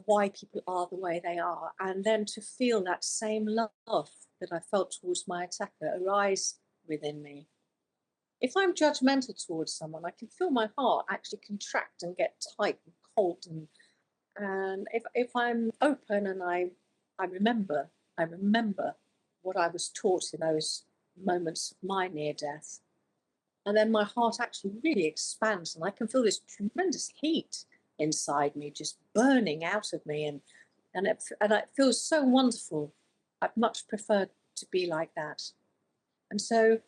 why people are the way they are, and then to feel that same love that I felt towards my attacker arise within me. If I'm judgmental towards someone, I can feel my heart actually contract and get tight and cold. And if I'm open and I remember what I was taught in those moments of my near death, and then my heart actually really expands, and I can feel this tremendous heat inside me just burning out of me, and it feels so wonderful. I'd much prefer to be like that. And so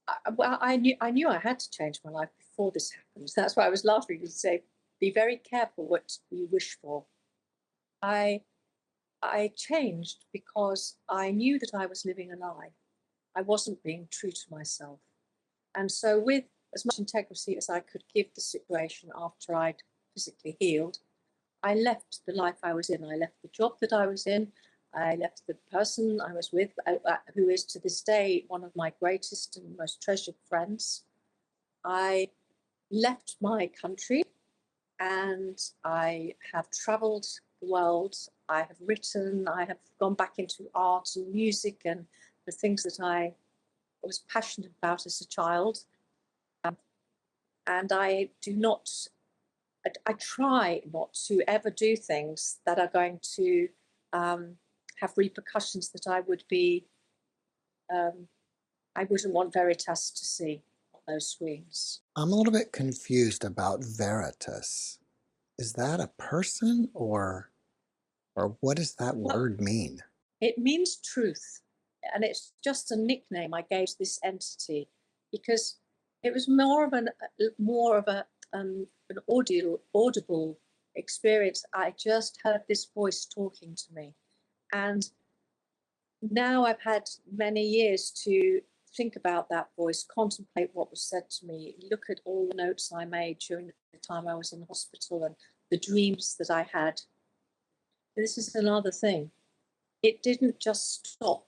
I knew I had to change my life before this happened. That's why I was laughing to say, be very careful what you wish for. I changed because I knew that I was living a lie. I wasn't being true to myself. And so with as much integrity as I could give the situation after I'd physically healed, I left the life I was in. I left the job that I was in. I left the person I was with, who is to this day one of my greatest and most treasured friends. I left my country and I have traveled the world. I have written, I have gone back into art and music and the things that I was passionate about as a child. And I try not to ever do things that are going to have repercussions that I wouldn't want Veritas to see on those screens. I'm a little bit confused about Veritas. Is that a person or what does that word mean? It means truth, and it's just a nickname I gave to this entity because it was more of an audible experience. I just heard this voice talking to me, and now I've had many years to think about that voice, contemplate what was said to me, look at all the notes I made during the time I was in hospital and the dreams that I had. This is another thing. It didn't just stop.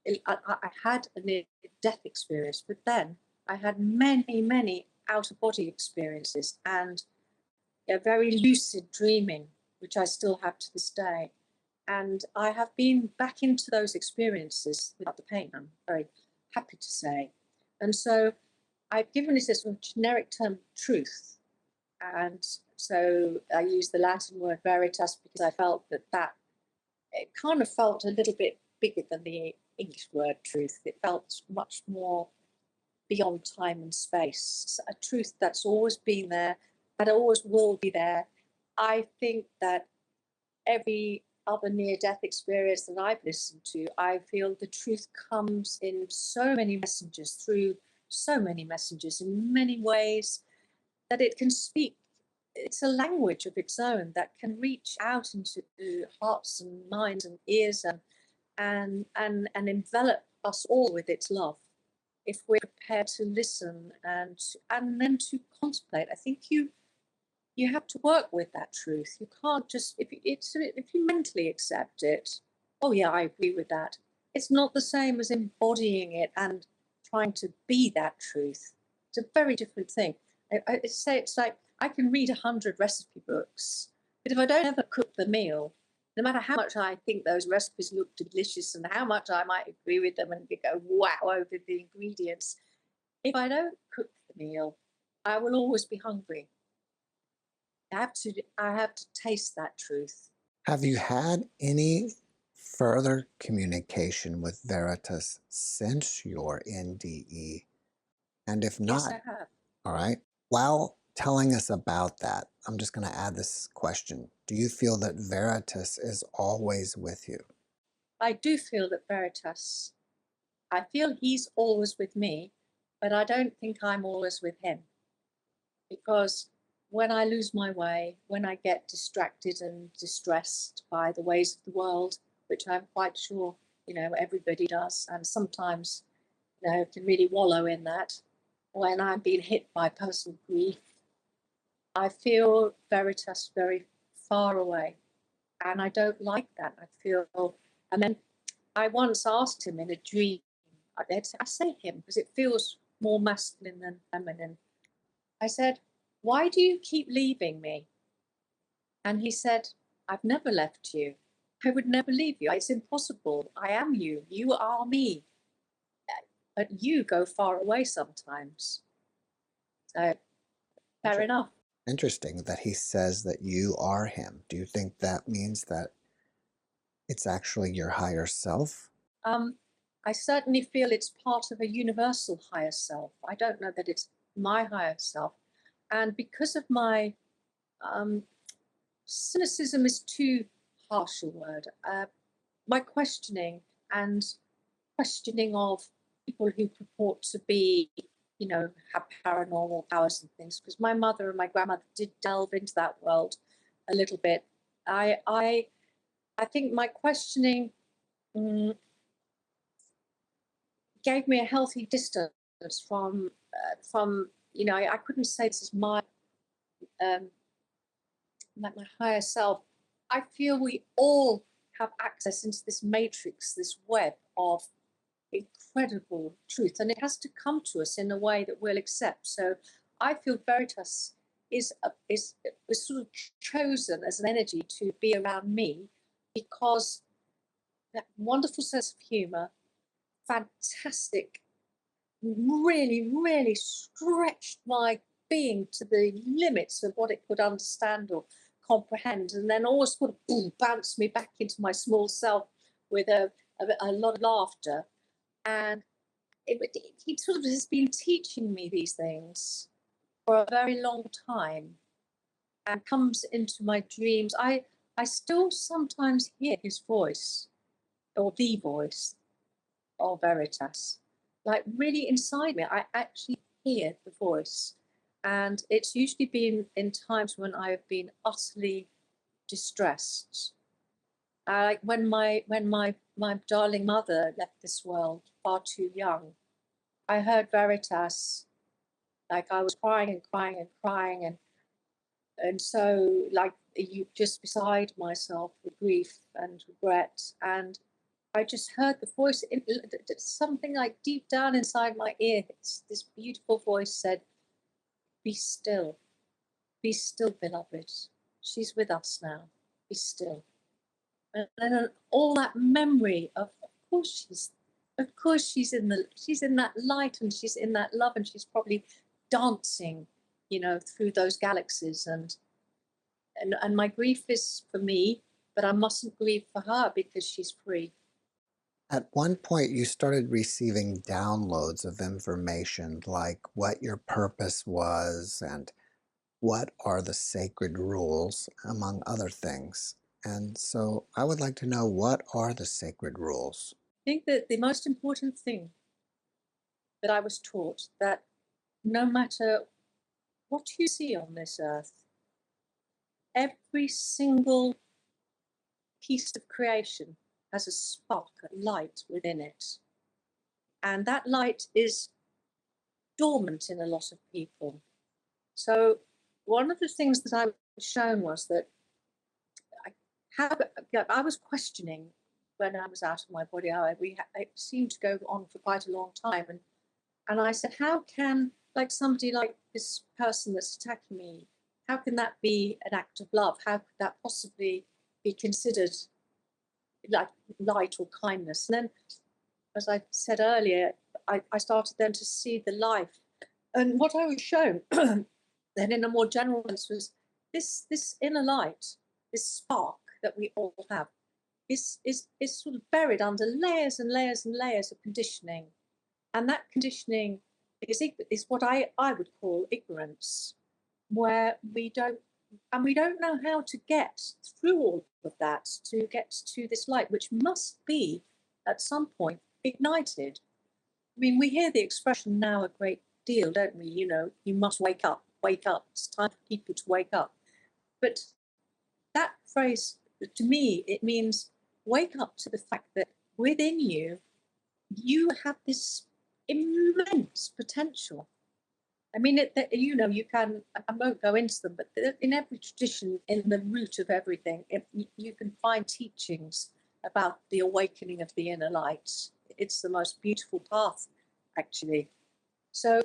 I had a near-death experience, but then I had many, many out-of-body experiences and a very lucid dreaming, which I still have to this day. And I have been back into those experiences without the pain, I'm very happy to say. And so I've given it this generic term, truth. And so I use the Latin word veritas because I felt that it kind of felt a little bit bigger than the English word truth. It felt much more beyond time and space, a truth that's always been there, that always will be there. I think that every other near-death experience that I've listened to, I feel the truth comes in so many messengers, through so many messengers, in many ways, that it can speak. It's a language of its own that can reach out into hearts and minds and ears and envelop us all with its love, if we're prepared to listen and then to contemplate. I think you have to work with that truth. You can't just, if you mentally accept it, oh yeah, I agree with that. It's not the same as embodying it and trying to be that truth. It's a very different thing. I say it's like I can read 100 recipe books, but if I don't ever cook the meal, no matter how much I think those recipes look delicious and how much I might agree with them and go wow over the ingredients, if I don't cook the meal, I will always be hungry. I have to taste that truth. Have you had any further communication with Veritas since your NDE? And if Yes, not, I have. all right, while telling us about that, I'm just going to add this question. Do you feel that Veritas is always with you? I do feel that Veritas, I feel he's always with me, but I don't think I'm always with him. Because when I lose my way, when I get distracted and distressed by the ways of the world, which I'm quite sure everybody does. And sometimes, can really wallow in that. When I'm being hit by personal grief, I feel Veritas very far away. And I don't like that. And then I once asked him in a dream, I say him because it feels more masculine than feminine. I said, "Why do you keep leaving me?" And he said, "I've never left you. I would never leave you. It's impossible. I am you. You are me. But you go far away sometimes." So, fair enough. Interesting that he says that you are him. Do you think that means that it's actually your higher self? I certainly feel it's part of a universal higher self. I don't know that it's my higher self. And because of my cynicism is too harsh a word, my questioning of people who purport to be, have paranormal powers and things, because my mother and my grandmother did delve into that world a little bit. I think my questioning gave me a healthy distance from I couldn't say this is my like my higher self. I feel we all have access into this matrix, this web of incredible truth, and it has to come to us in a way that we'll accept. So I feel Veritas is sort of chosen as an energy to be around me because that wonderful sense of humor, fantastic, really, really stretched my being to the limits of what it could understand or comprehend, and then always sort of bounced me back into my small self with a lot of laughter. And he sort of has been teaching me these things for a very long time and comes into my dreams. I still sometimes hear his voice or the voice of Veritas, like really inside me. I actually hear the voice. And it's usually been in times when I have been utterly distressed. Like when my darling mother left this world far too young, I heard Veritas, like I was crying and crying and crying, and so like you just beside myself with grief and regret, and I just heard the voice. Something like deep down inside my ear, this beautiful voice said, be still, beloved. She's with us now. Be still." And then all that memory of course she's in that light and she's in that love and she's probably dancing, through those galaxies and my grief is for me, but I mustn't grieve for her because she's free. At one point, you started receiving downloads of information like what your purpose was and what are the sacred rules, among other things. And so I would like to know, what are the sacred rules? I think that the most important thing that I was taught, that no matter what you see on this earth, every single piece of creation has a spark, a light within it. And that light is dormant in a lot of people. So one of the things that I was shown was that I was questioning when I was out of my body. It seemed to go on for quite a long time. And I said, how can, like somebody like this person that's attacking me, how can that be an act of love? How could that possibly be considered like light or kindness? And then, as I said earlier, I started then to see the life. And what I was shown then in a more general sense was this inner light, this spark that we all have, is sort of buried under layers and layers and layers of conditioning. And that conditioning is what I would call ignorance, where we don't know how to get through all of that to get to this light, which must be at some point ignited. I mean, we hear the expression now a great deal, don't we? You must wake up, it's time for people to wake up. But that phrase, to me, it means wake up to the fact that within you, you have this immense potential. I mean, you can, I won't go into them, but in every tradition, in the root of everything, you can find teachings about the awakening of the inner light. It's the most beautiful path, actually. So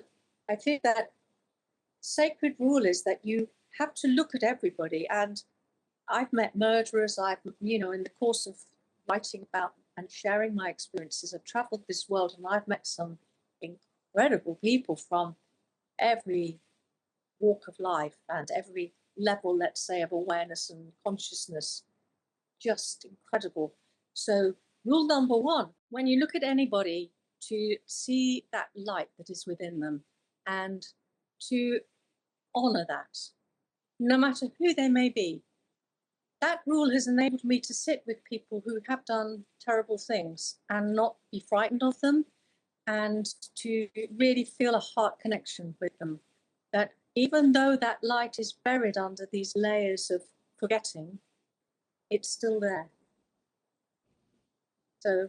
I think that sacred rule is that you have to look at everybody. And I've met murderers. In the course of writing about and sharing my experiences, I've traveled this world and I've met some incredible people from every walk of life and every level, let's say, of awareness and consciousness. Just incredible. So rule number one, when you look at anybody, to see that light that is within them and to honor that, no matter who they may be. That rule has enabled me to sit with people who have done terrible things and not be frightened of them, and to really feel a heart connection with them. That even though that light is buried under these layers of forgetting, it's still there. So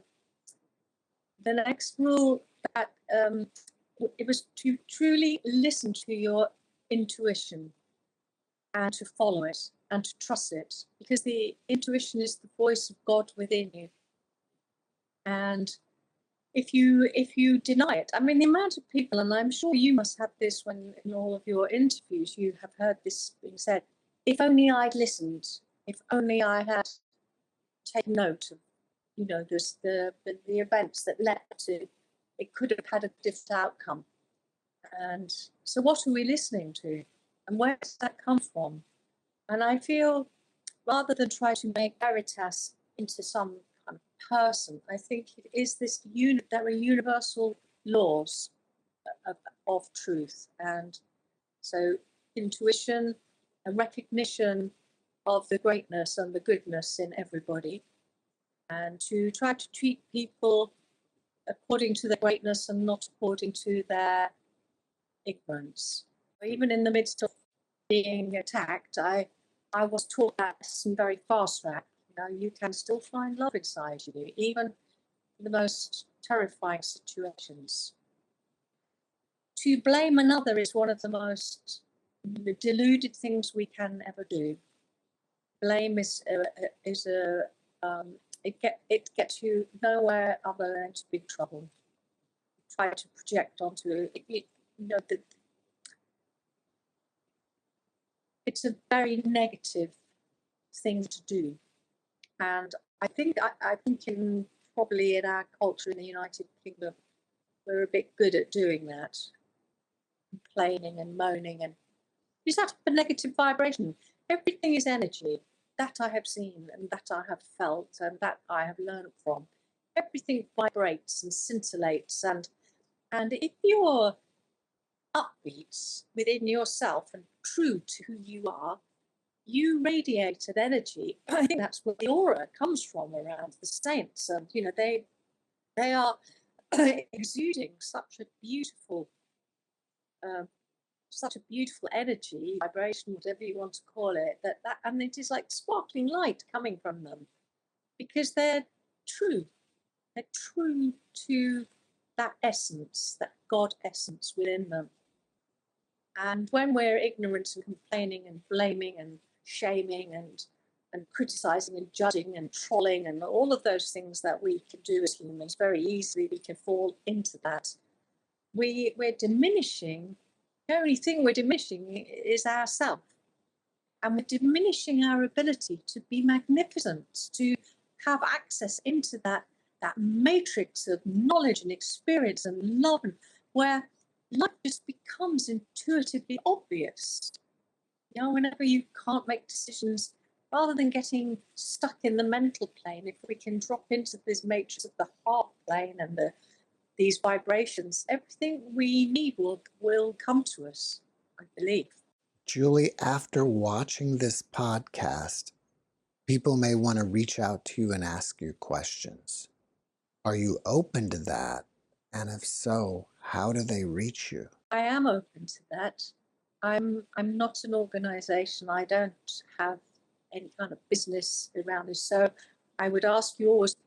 the next rule, that it was to truly listen to your intuition and to follow it and to trust it, because the intuition is the voice of God within you. And if you deny it, I mean, the amount of people, and I'm sure you must have this when in all of your interviews you have heard this being said, if only I'd listened, if only I had taken note of, the events that led to, it could have had a different outcome. And so what are we listening to? And where does that come from? And I feel, rather than try to make Veritas into some kind of person, I think it is this, there are universal laws of truth. And so intuition, a recognition of the greatness and the goodness in everybody, and to try to treat people according to their greatness and not according to their ignorance. Even in the midst of being attacked, I was taught that lesson very fast track. You can still find love inside you, even in the most terrifying situations. To blame another is one of the most deluded things we can ever do. Blame it gets you nowhere other than to big trouble. Try to project onto it's a very negative thing to do, and I think probably in our culture in the United Kingdom, we're a bit good at doing that, complaining and moaning, and is that a negative vibration? Everything is energy. That I have seen, and that I have felt, and that I have learned from. Everything vibrates and scintillates, and if you're upbeat within yourself and true to who you are, you radiate an energy. I think that's where the aura comes from around the saints, and they are exuding such a beautiful energy, vibration, whatever you want to call it, and it is like sparkling light coming from them, because they're true to that essence, that God essence within them. And when we're ignorant and complaining and blaming and shaming and criticizing and judging and trolling and all of those things that we can do as humans, very easily we can fall into that. We're diminishing. The only thing we're diminishing is ourself. And we're diminishing our ability to be magnificent, to have access into that matrix of knowledge and experience and love, and where life just becomes intuitively obvious. Whenever you can't make decisions, rather than getting stuck in the mental plane, if we can drop into this matrix of the heart plane and these vibrations, everything we need will come to us, I believe. Julie, after watching this podcast, people may want to reach out to you and ask you questions. Are you open to that? And if so, how do they reach you? I am open to that. I'm not an organization. I don't have any kind of business around this. So I would ask you always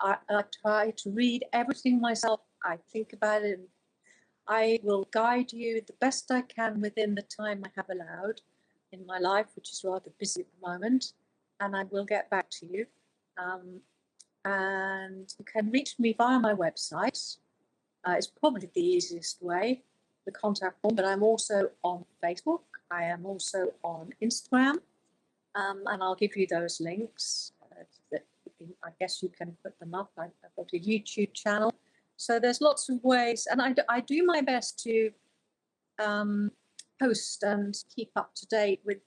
I try to read everything myself. I think about it, and I will guide you the best I can within the time I have allowed in my life, which is rather busy at the moment, and I will get back to you. And you can reach me via my website. It's probably the easiest way, the contact form, but I'm also on Facebook. I am also on Instagram, and I'll give you those links. I guess you can put them up. I've got a YouTube channel. So there's lots of ways, and I do my best to post and keep up to date with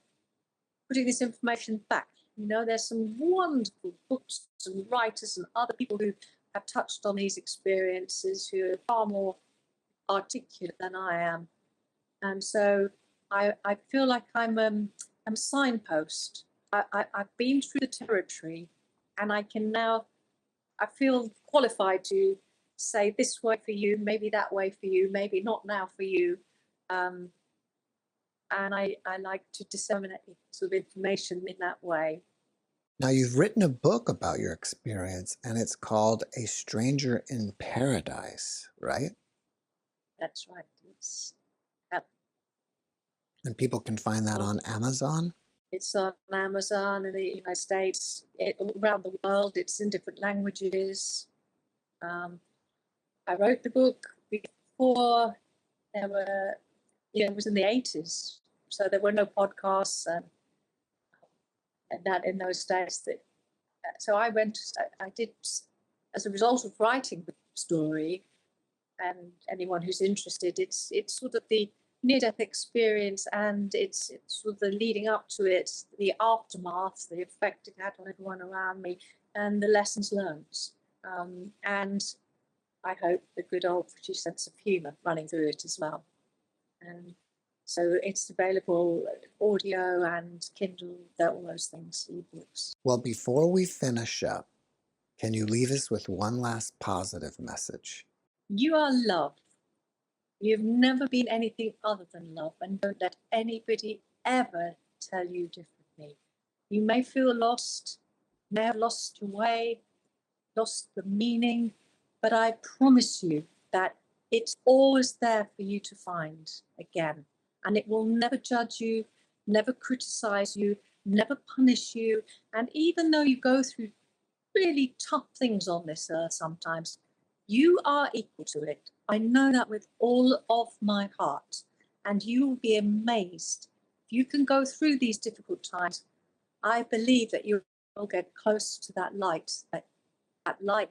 putting this information back. You know, there's some wonderful books and writers and other people who have touched on these experiences who are far more articulate than I am. And so I feel like I'm a signpost. I've been through the territory, and I feel qualified to say this way for you, maybe that way for you, maybe not now for you. And I like to disseminate sort of information in that way. Now, you've written a book about your experience, and it's called A Stranger in Paradise, right? That's right. And people can find that on Amazon? It's on Amazon in the United States, around the world. It's in different languages. I wrote the book before there were, it was in the 80s, so there were no podcasts and that in those days. So I did, as a result of writing the story, and anyone who's interested, it's sort of the near-death experience, and it's sort of the leading up to it, the aftermath, the effect it had on everyone around me, and the lessons learned. And I hope the good old British sense of humour running through it as well. And so it's available audio and Kindle, all those things, ebooks. Well, before we finish up, can you leave us with one last positive message? You are loved. You've never been anything other than love, and don't let anybody ever tell you differently. You may feel lost, may have lost your way, lost the meaning, but I promise you that it's always there for you to find again. And it will never judge you, never criticize you, never punish you. And even though you go through really tough things on this earth sometimes, you are equal to it. I know that with all of my heart. And you will be amazed. If you can go through these difficult times, I believe that you will get close to that light, that light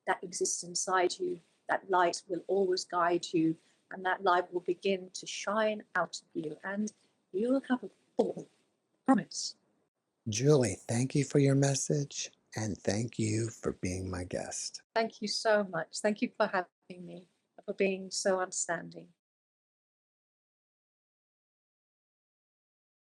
that exists inside you. That light will always guide you, and that light will begin to shine out of you, and you'll have a ball. Promise. Julie, thank you for your message, and thank you for being my guest. Thank you so much. Thank you for having me, for being so understanding.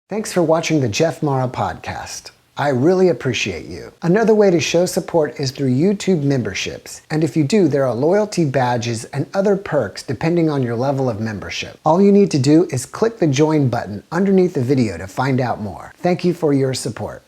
Thanks for watching the JeffMara podcast. I really appreciate you. Another way to show support is through YouTube memberships. And if you do, there are loyalty badges and other perks depending on your level of membership. All you need to do is click the join button underneath the video to find out more. Thank you for your support.